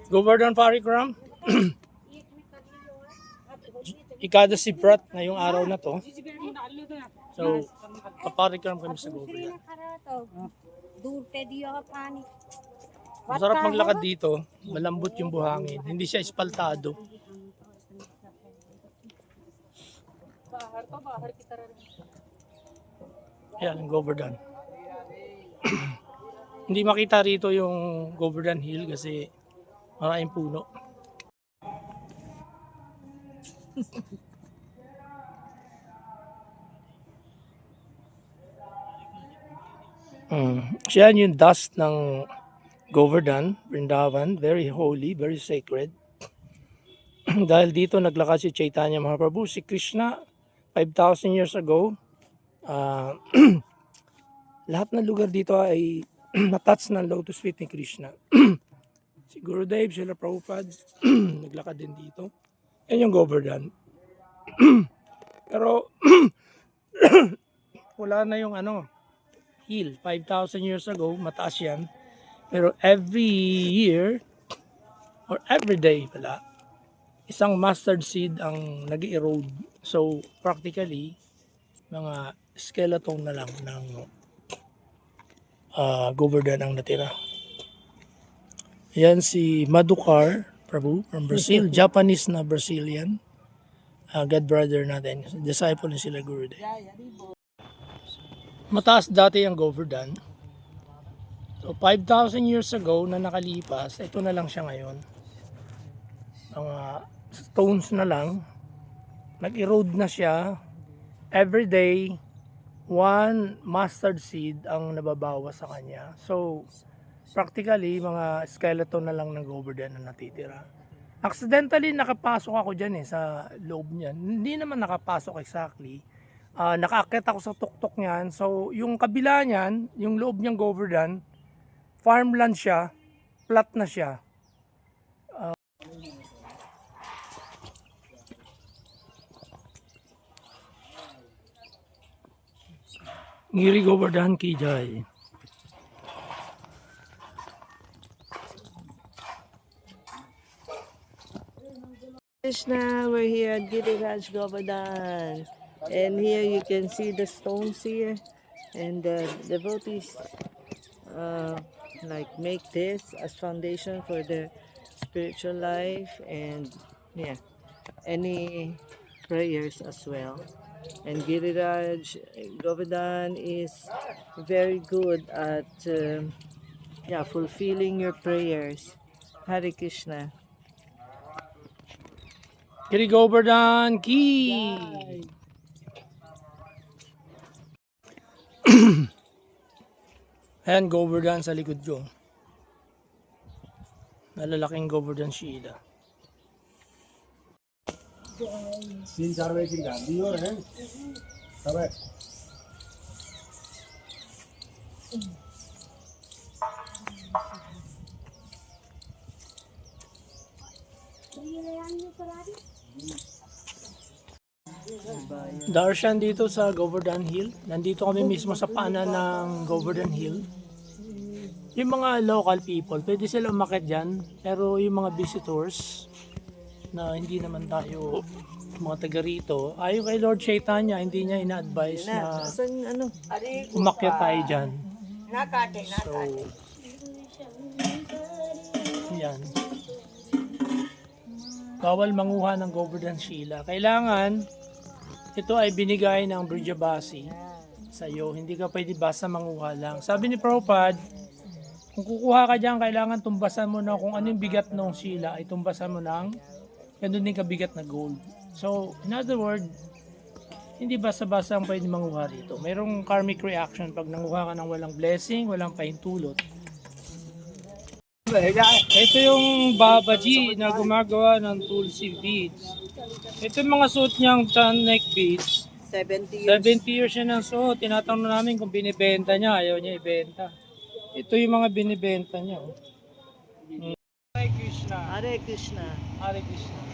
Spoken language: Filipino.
Govardhan Parikram. Ikada si Prat na yung araw na to. So, paparikram kami sa Govardhan. Masarap maglakad dito. Malambot yung buhangin. Hindi siya espaltado. Ayan, ang Govardhan. Hindi makita rito yung Govardhan Hill kasi maraming puno. Siya yung dust ng Govardhan, Vrindavan, very holy, very sacred. Dahil dito naglakad si Chaitanya Mahaprabhu, si Krishna 5,000 years ago. Lahat ng lugar dito ay natouch ng lotus feet ni Krishna. Si Gurudev, Srila Prabhupada, naglakad din dito. Yan yung Govardhan. Pero wala na yung hill. 5,000 years ago, mataas yan. Pero every year, or every day pala, isang mustard seed ang nag-erode. So, practically, mga skeleton na lang ng Govardhan ang natira. Yan si Madhukar Prabhu from Brazil, Japanese na Brazilian. God brother natin, disciple ni sila Gurudev. Mataas dati ang Govardhan. So 5,000 years ago na nakalipas, ito na lang siya ngayon. Mga stones na lang. Nag-erode na siya. Every day, one mustard seed ang nababawas sa kanya. So, practically, mga skeleton na lang ng Govardhan na natitira. Accidentally, nakapasok ako dyan sa loob niyan. Hindi naman nakapasok exactly. Nakaakit ako sa tuktok niyan. So, yung kabila niyan, yung loob niyang Govardhan, farmland siya, flat na siya. Giri Govardhan ki jai. Krishna, we're here at Giriraj Govardhan, and here you can see the stones here, and the devotees like make this as foundation for their spiritual life, and yeah, any prayers as well. And Giriraj Govardhan is very good at fulfilling your prayers. Hare Krishna. Giri Govardhan ki. Ayan, Govardhan sa likod ko. Malalaking Govardhan Shila. तीन चार बजे की गाड़ी और है सब है Darshan dito sa Govardhan Hill. Nandito kami mismo sa paanan ng Govardhan Hill. Yung mga local people, pwede sila umakyat dyan. Pero yung mga visitors na hindi naman tayo mga taga rito, ayon kay Lord Chaitanya, hindi niya ina-advise na umakyat tayo dyan. So, yan. Bawal manguha ng Govardhan Shila. Kailangan, ito ay binigay ng Brijabasi sa iyo. Hindi ka pwede basta manguha lang. Sabi ni Prabhupada, kung kukuha ka dyan, kailangan tumbasan mo na kung ano yung bigat ng Shila, ay tumbasan mo ng ganun din kabigat na gold. So, in other words, hindi basta-basta ang pwede manguha rito. Mayroong karmic reaction pag nanguha ka ng walang blessing, walang pahintulot. Ito yung Babaji na gumagawa ng tulsi beads. Ito yung mga suot niyang neck beads. 70 years. 70 years siya ng suot. Tinatanong namin kung binibenta niya. Ayaw niya ibenta. Ito yung mga binibenta niya. Hare Krishna. Hare Krishna. Hare Krishna.